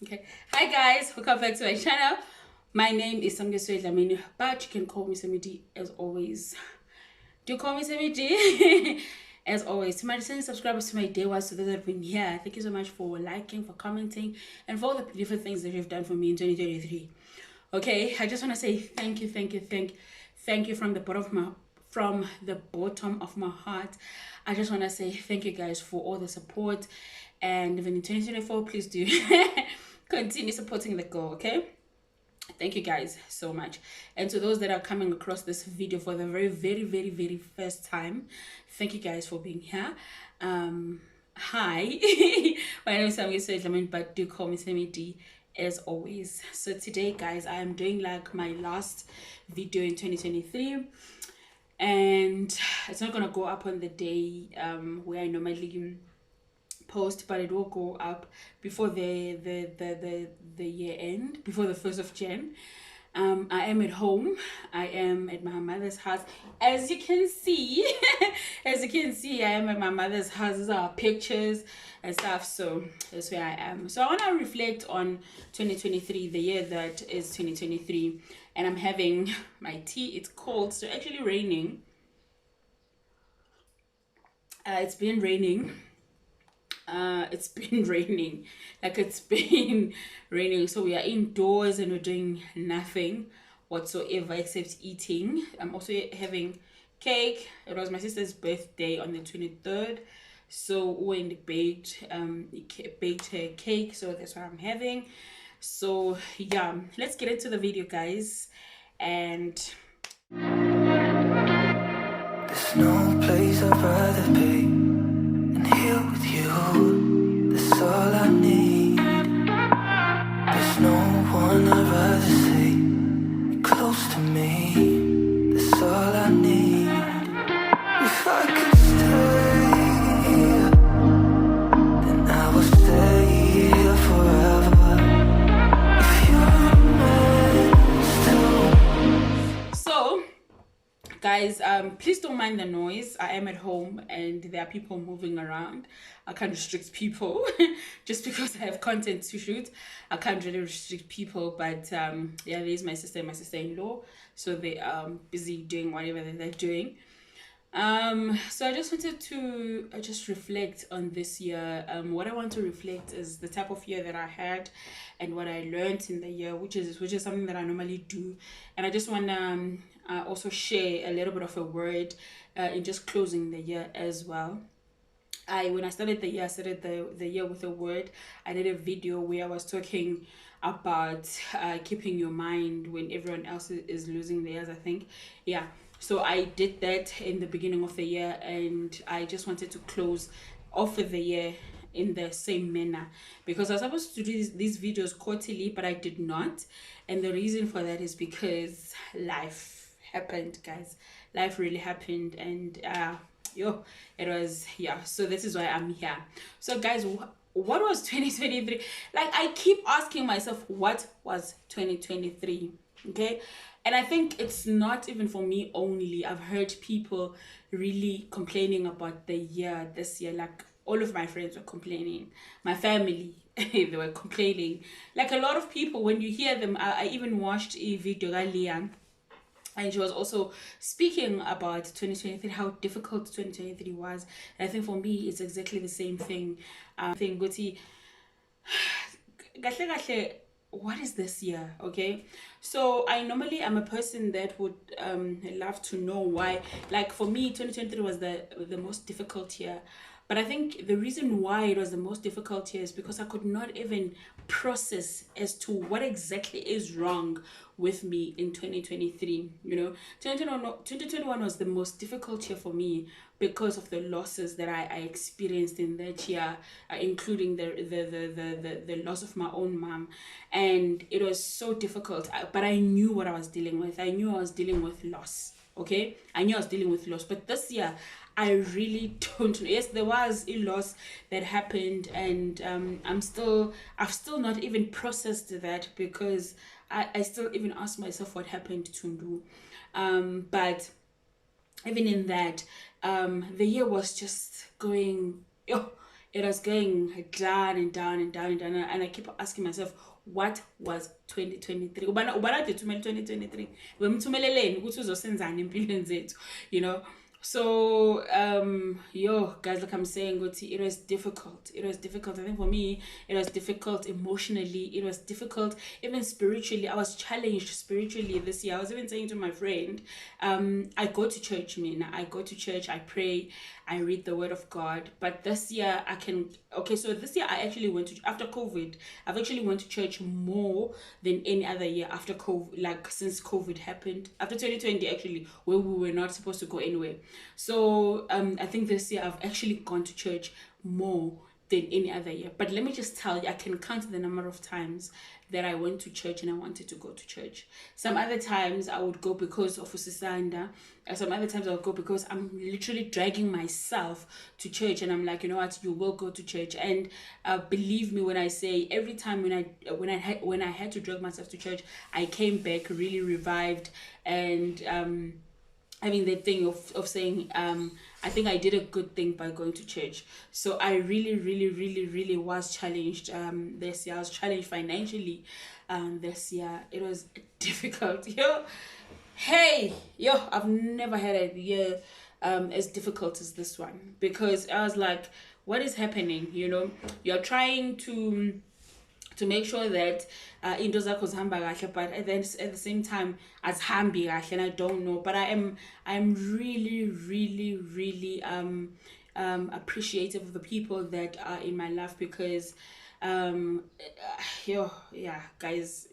Okay. Hi guys, welcome back to my channel. My name is Samgeswe Dlamini, but you can call me Samidi as always. Do call me Samidi as always. To my returning subscribers, to my day ones, to those that have been here, thank you so much for liking, for commenting, and for all the beautiful things that you've done for me in 2023. Okay, I just want to say thank you from the bottom of my heart. I just want to say thank you guys for all the support, and even in 2024, please do continue supporting the girl. Okay, thank you guys so much. And to those that are coming across this video for the very first time, thank you guys for being here. Hi. My name is Sammy, but do call me Sammy D as always. So today guys, I am doing like my last video in 2023, and it's not gonna go up on the day where I normally post, but it will go up before the year end, before the 1st of Jan. I am at home. I am at my mother's house. As you can see, I am at my mother's house. These are pictures and stuff. So that's where I am. So I want to reflect on 2023, the year that is 2023. And I'm having my tea. It's cold. So actually raining. It's been raining. It's been raining, so we are indoors and we're doing nothing whatsoever except eating. I'm also having cake. It was my sister's birthday on the 23rd, so we baked her cake, so that's what I'm having. So yeah, let's get into the video guys. And there's no place I'd rather be and here with you, that's all I need. There's no one I'd rather see close to me, that's all I need. If I could stay here, then I will stay here forever. If you're meant to. So guys, please don't mind the noise. I am at home and there are people moving around. I can't restrict people just because I have content to shoot. I can't really restrict people, but yeah, there's my sister and my sister-in-law, so they are busy doing whatever they're doing. So I just wanted to just reflect on this year. What I want to reflect is the type of year that I had and what I learned in the year, which is something that I normally do. And I just want to also share a little bit of a word in just closing the year as well. When I started the year, I started the year with a word. I did a video where I was talking about keeping your mind when everyone else is losing theirs, I think. Yeah. So I did that in the beginning of the year, and I just wanted to close off of the year in the same manner, because I was supposed to do these videos quarterly, but I did not. And the reason for that is because life happened, guys. Life really happened, and it was, yeah. So this is why I'm here. So guys, what was 2023? Like, I keep asking myself, what was 2023? Okay, and I think it's not even for me only. I've heard people really complaining about the year this year. Like, all of my friends were complaining, my family they were complaining, like a lot of people. When you hear them, I even watched a video earlier, and she was also speaking about 2023, how difficult 2023 was. And I think for me it's exactly the same thing. Guti, what is this year? Okay, so I normally am a person that would love to know why. Like, for me, 2023 was the most difficult year. But I think the reason why it was the most difficult year is because I could not even process as to what exactly is wrong with me in 2023. 2021 was the most difficult year for me because of the losses that I experienced in that year, including the loss of my own mom. And it was so difficult, but I knew what I was dealing with. I knew I was dealing with loss. Okay, I knew I was dealing with loss, but this year I really don't know. Yes, there was a loss that happened, and I've still not even processed that, because I still even ask myself what happened to Ndu. But even in that, the year was just going, it was going down and down and down and down, and I keep asking myself, what was 2023? Ubana de 2023. Wemthumeleleni ukuthi uzosenzani empilweni zethu, you know. So yo guys, like I'm saying, it was difficult. It was difficult. I think for me it was difficult emotionally, it was difficult even spiritually. I was challenged spiritually this year. I was even saying to my friend, I go to church, man. I go to church, I pray, I read the word of God. But this year I can, okay, so this year I actually went to, after COVID, I've actually went to church more than any other year after COVID, like since COVID happened, after 2020 actually, where we were not supposed to go anywhere. So I think this year I've actually gone to church more than any other year. But let me just tell you, I can count the number of times that I went to church and I wanted to go to church. Some other times I would go because of Usisanda. Some other times I would go because I'm literally dragging myself to church, and I'm like, you know what, you will go to church. And believe me when I say, every time when I had to drag myself to church, I came back really revived, and having that thing of saying, I think I did a good thing by going to church. So I really was challenged this year. I was challenged financially this year. It was difficult. I've never had a year as difficult as this one, because I was like, what is happening? You're trying to make sure that into zakho zihamba kahle, but at the same time azihambi kahle, and I don't know. But I'm really appreciative of the people that are in my life, because guys,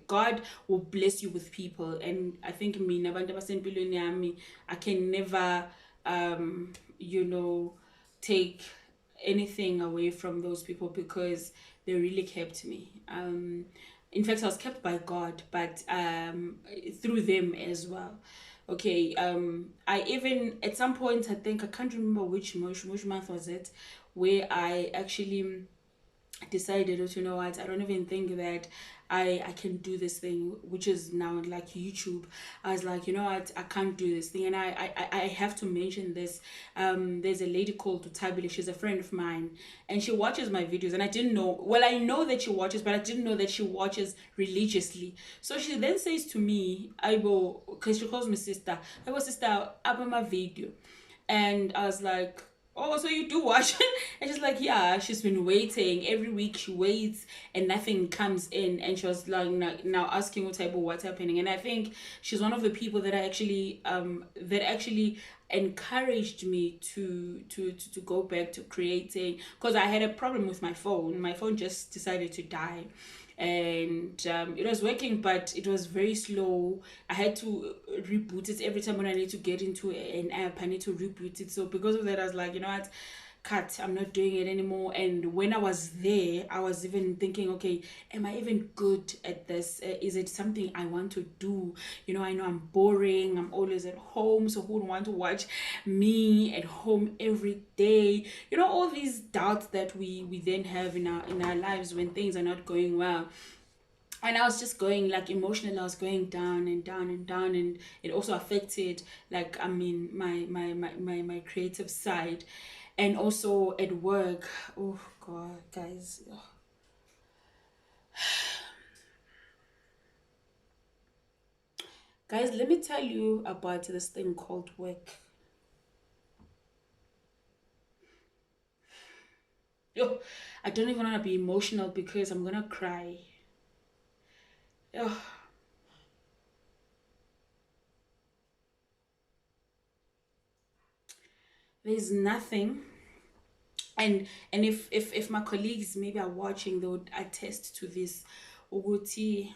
God will bless you with people. And I think me nabantu abasempilweni yami, I can never take anything away from those people, because they really kept me. In fact, I was kept by God, but through them as well. Okay, I even at some point, I think, I can't remember which month was it, where I actually decided, you know what, I don't even think that I can do this thing, which is now like YouTube. I was like, you know what, I can't do this thing. And I have to mention this. There's a lady called Tabile. She's a friend of mine, and she watches my videos, and I didn't know, well, I know that she watches, but I didn't know that she watches religiously. So she then says to me, Aibo, because she calls me sister, Aibo sister, up my video. And I was like, oh, so you do watch? And she's like, yeah, she's been waiting. Every week she waits and nothing comes in. And she was like, now asking what's happening. And I think she's one of the people that actually encouraged me to go back to creating, because I had a problem with my phone. My phone just decided to die, and it was working, but it was very slow. I had to reboot it every time when I need to get into an app. I need to reboot it. So because of that, I was like, you know what, cut, I'm not doing it anymore. And when I was there, I was even thinking, okay, am I even good at this? Is it something I want to do? I know I'm boring, I'm always at home, so who would want to watch me at home every day? All these doubts that we then have in our lives when things are not going well. And I was just going, like, emotionally, I was going down and down and down, and it also affected, like, I mean, my creative side. And also at work, oh god, guys. Guys, let me tell you about this thing called work. I don't even want to be emotional because I'm gonna cry. There's nothing, and if my colleagues maybe are watching, they would attest to this. Uguti,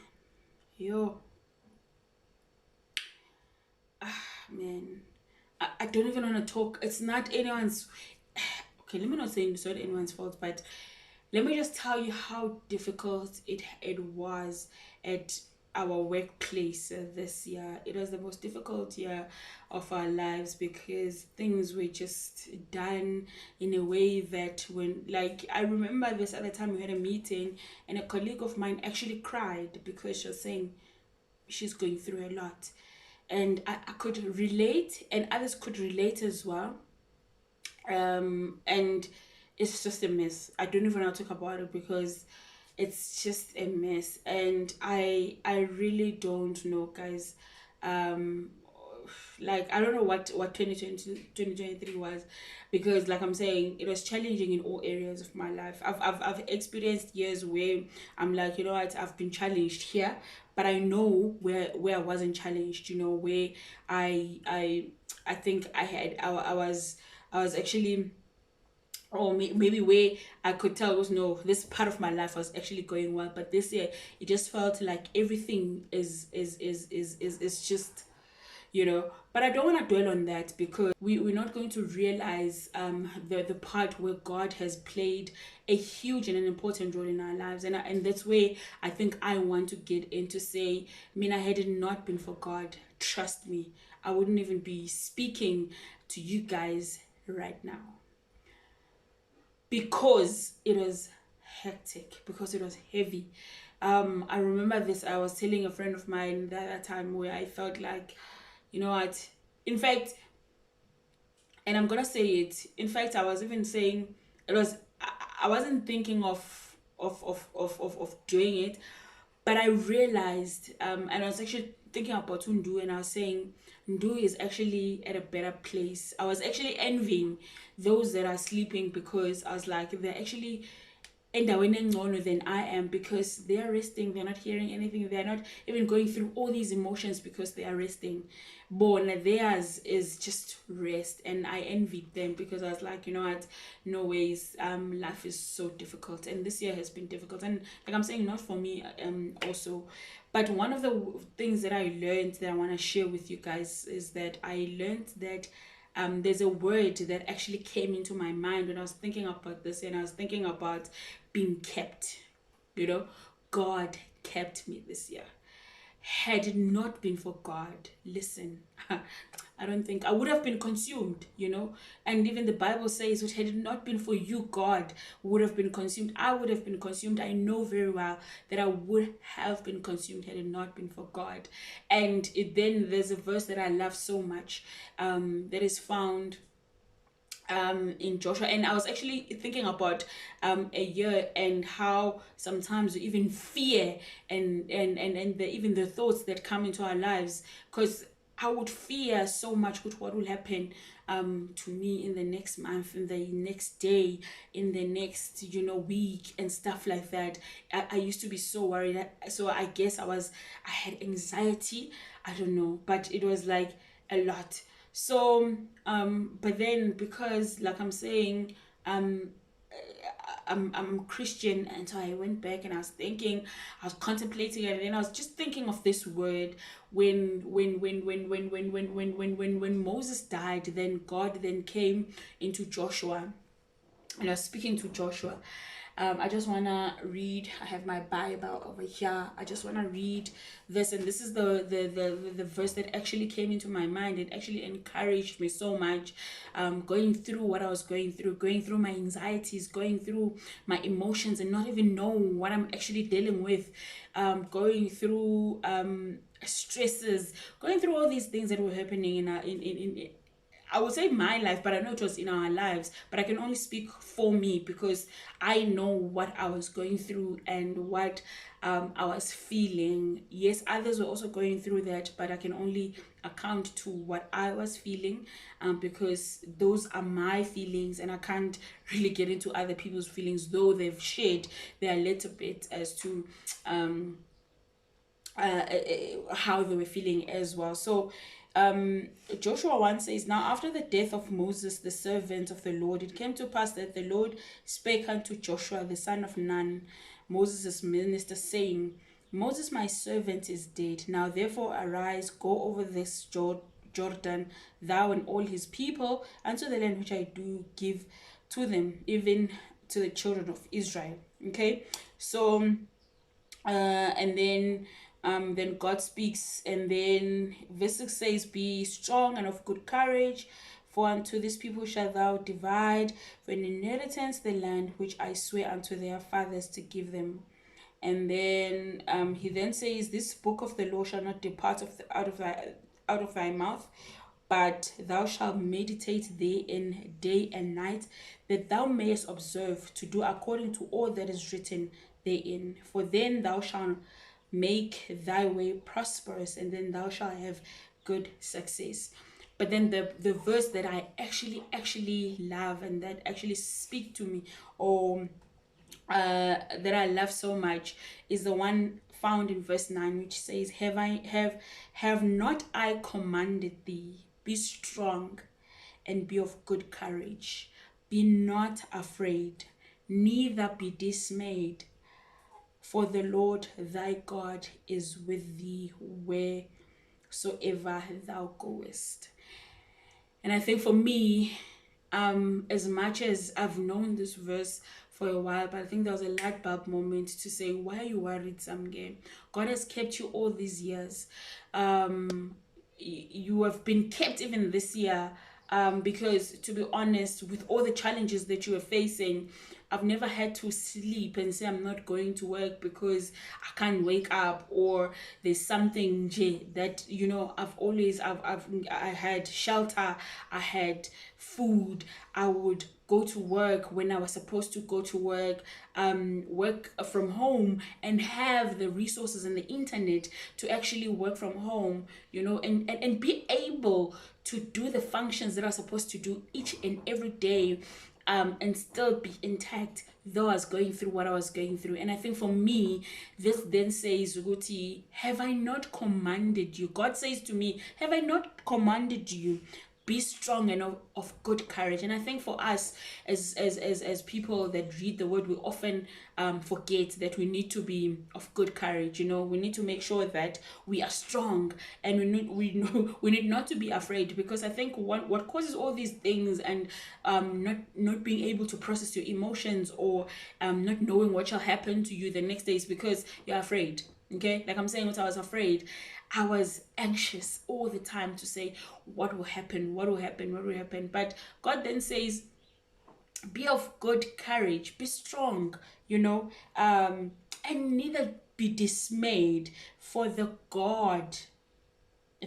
man, I don't even want to talk. It's not anyone's, okay, let me not say it's not anyone's fault, but let me just tell you how difficult it was at our workplace this year. It was the most difficult year of our lives, because things were just done in a way that, when, like, I remember this other time we had a meeting, and a colleague of mine actually cried because she was saying she's going through a lot. And I could relate, and others could relate as well. And it's just a mess. I don't even want to talk about it because it's just a mess, and I really don't know, guys. um like, I don't know what 2023 was, because like I'm saying, it was challenging in all areas of my life. I've experienced years where I'm like, you know what, I've been challenged here, but I know where I wasn't challenged, where I think I was actually, or maybe where I could tell was, no, this part of my life was actually going well. But this year, it just felt like everything is just, but I don't want to dwell on that, because we're not going to realize the part where God has played a huge and an important role in our lives. And that's where I think I want to get into, say, I mean, had it not been for God, trust me, I wouldn't even be speaking to you guys right now, because it was hectic, because it was heavy. I remember this, I was telling a friend of mine that time, where I felt like, you know what, in fact, and I'm gonna say it, in fact, I was even saying, it was, I wasn't thinking of doing it, but I realized, and I was actually thinking about Ndu, and I was saying Ndu is actually at a better place. I was actually envying those that are sleeping, because I was like, they're actually endaweni engcono than I am, because they are resting, they're not hearing anything, they're not even going through all these emotions because they are resting. Bona, theirs is just rest, and I envied them, because I was like, you know what, no ways, life is so difficult, and this year has been difficult, and like I'm saying, not for me, also. But one of the things that I learned that I want to share with you guys is that I learned that there's a word that actually came into my mind when I was thinking about this, and I was thinking about being kept. God kept me this year. Had it not been for God, listen, I don't think I would have been consumed, And even the Bible says, "Had it not been for you, God would have been consumed." I would have been consumed. I know very well that I would have been consumed had it not been for God. And then there's a verse that I love so much, that is found in Joshua. And I was actually thinking about a year, and how sometimes even fear and even the thoughts that come into our lives, because I would fear so much with what will happen to me in the next month, in the next day, in the next week, and stuff like that. I used to be so worried. So I guess I had anxiety, I don't know, but it was like a lot. So but then, because like I'm saying, I'm Christian, and so I went back and I was contemplating it, and then I was just thinking of this word, when Moses died, then God then came into Joshua, and I was speaking to Joshua. I just want to read, I have my Bible over here. I just want to read this, and this is the verse that actually came into my mind. It actually encouraged me so much, going through what I was going through my anxieties, going through my emotions, and not even knowing what I'm actually dealing with, going through stresses, going through all these things that were happening in I would say my life, but I know it was in our lives. But I can only speak for me, because I know what I was going through and what I was feeling. Yes, others were also going through that, but I can only account to what I was feeling, because those are my feelings, and I can't really get into other people's feelings, though they've shared their little bit as to how they were feeling as well. So Joshua 1 says, "Now after the death of Moses, the servant of the Lord, it came to pass that the Lord spake unto Joshua, the son of Nun, Moses' minister, saying, Moses my servant is dead. Now therefore arise, go over this Jordan, thou and all his people, unto the land which I do give to them, even to the children of Israel." Okay, so and then God speaks, and then verse 6 says, "Be strong and of good courage, for unto this people shalt thou divide for an inheritance the land which I swear unto their fathers to give them." And then he then says, "This book of the law shall not depart out of thy mouth, but thou shalt meditate therein day and night, that thou mayest observe to do according to all that is written therein. For then thou shalt make thy way prosperous, and then thou shalt have good success. But then the verse that I actually love, and that actually speak to me, or that I love so much, is the one found in verse 9, which says, have not I commanded thee, be strong and be of good courage, be not afraid, neither be dismayed, for the Lord thy God is with thee wheresoever thou goest. And I think for me, as much as I've known this verse for a while, but I think there was a light bulb moment to say, why are you worried, Samge? God has kept you all these years. You have been kept even this year, because to be honest, with all the challenges that you are facing, I've never had to sleep and say I'm not going to work because I can't wake up, or there's something that, you know, I had shelter, I had food, I would go to work when I was supposed to go to work, work from home, and have the resources and the internet to actually work from home, you know, and be able to do the functions that I was supposed to do each and every day, and still be intact, though I was going through what I was going through. And I think for me, this then says, Guti, have I not commanded you? God says to me, have I not commanded you? Be strong and of good courage. And I think for us as people that read the word, we often forget that we need to be of good courage. You know, we need to make sure that we are strong, and we need not to be afraid, because I think what causes all these things, and not being able to process your emotions, or not knowing what shall happen to you the next day, is because you're afraid. Okay, like I'm saying, what I was afraid, I was anxious all the time to say, what will happen, what will happen, what will happen. But God then says, be of good courage, be strong, you know, and neither be dismayed, for the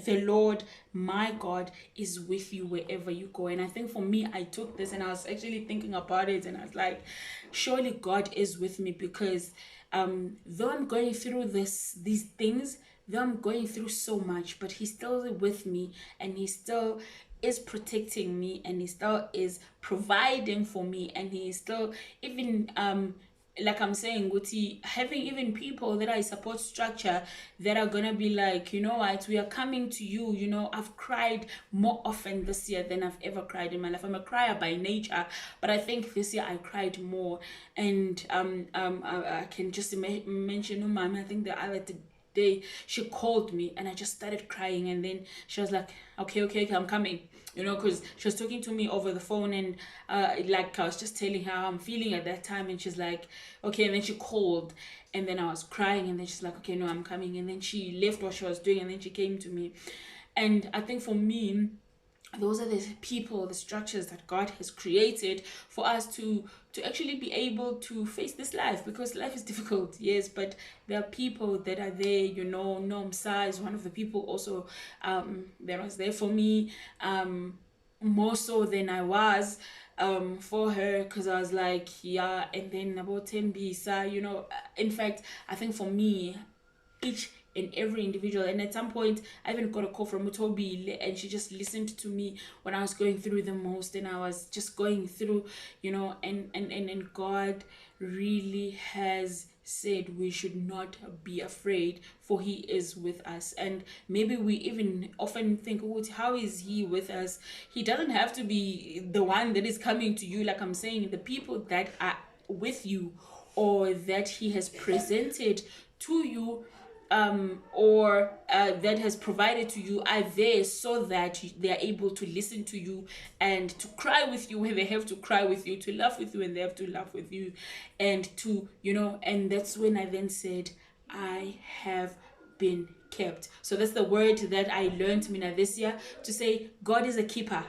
Lord, my God, is with you wherever you go. And I think for me, I took this and I was actually thinking about it, and I was like, surely God is with me, because though I'm going through these things, though I'm going through so much, but He's still with me, and He still is protecting me, and He still is providing for me, and He is still even like I'm saying, Guti, having even people that I support structure that are gonna be like, you know what, we are coming to you. You know, I've cried more often this year than I've ever cried in my life. I'm a crier by nature, but I think this year I cried more. And I can just mention, oh, mom, I think the other day she called me and I just started crying, and then she was like, okay, I'm coming, you know, because she was talking to me over the phone, and like I was just telling her how I'm feeling at that time, and she's like, okay. And then she called, and then I was crying, and then she's like, okay, no, I'm coming. And then she left what she was doing, and then she came to me. And I think for me, those are the people, the structures that God has created for us to actually be able to face this life, because life is difficult, yes, but there are people that are there, you know. Nomsa is one of the people also that was there for me, more so than I was for her, because I was like, yeah. And then about Tembisa, you know, in fact, I think for me, each and every individual. And at some point, I even got a call from Mutobi, and she just listened to me when I was going through the most, and I was just going through, you know, and God really has said we should not be afraid, for He is with us. And maybe we even often think, oh, how is He with us? He doesn't have to be the one that is coming to you. Like I'm saying, the people that are with you, or that He has presented to you, or that has provided to you, are there so that they are able to listen to you, and to cry with you when they have to cry with you, to laugh with you when they have to laugh with you, and to, you know. And that's when I then said, I have been kept. So that's the word that I learned, Mina, this year, to say God is a keeper.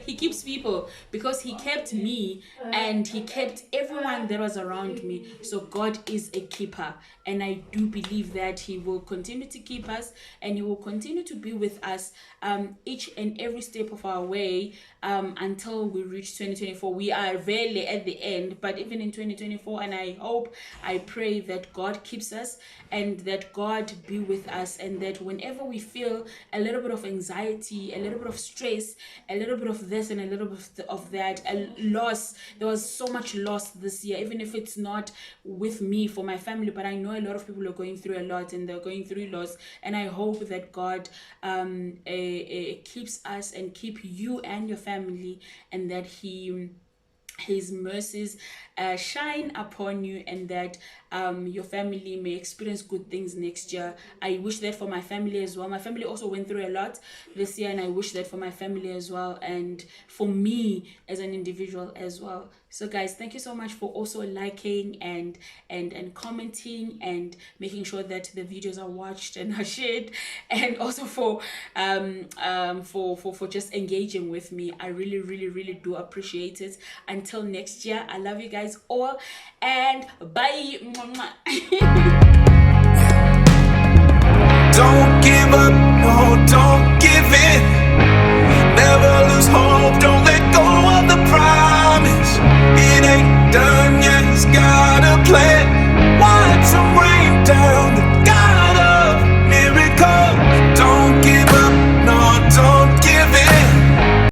He keeps people because he kept me and he kept everyone that was around me. So God is a keeper, and I do believe that he will continue to keep us, and he will continue to be with us each and every step of our way until we reach 2024. We are rarely at the end, but even in 2024, and I pray that God keeps us and that God be with us, and that whenever we feel a little bit of anxiety, a little bit of stress, a little bit of this and a little bit of that, a loss, there was so much loss this year, even if it's not with me, for my family, but I know a lot of people are going through a lot and they're going through loss, and I hope that God keeps us and keep you and your family, and that his mercies shine upon you, and that your family may experience good things next year. I wish that for my family as well. My family also went through a lot this year, and I wish that for my family as well, and for me as an individual as well. So guys, thank you so much for also liking and commenting and making sure that the videos are watched and are shared, and also for just engaging with me. I really do appreciate it. Until next year, I love you guys all, and bye. Don't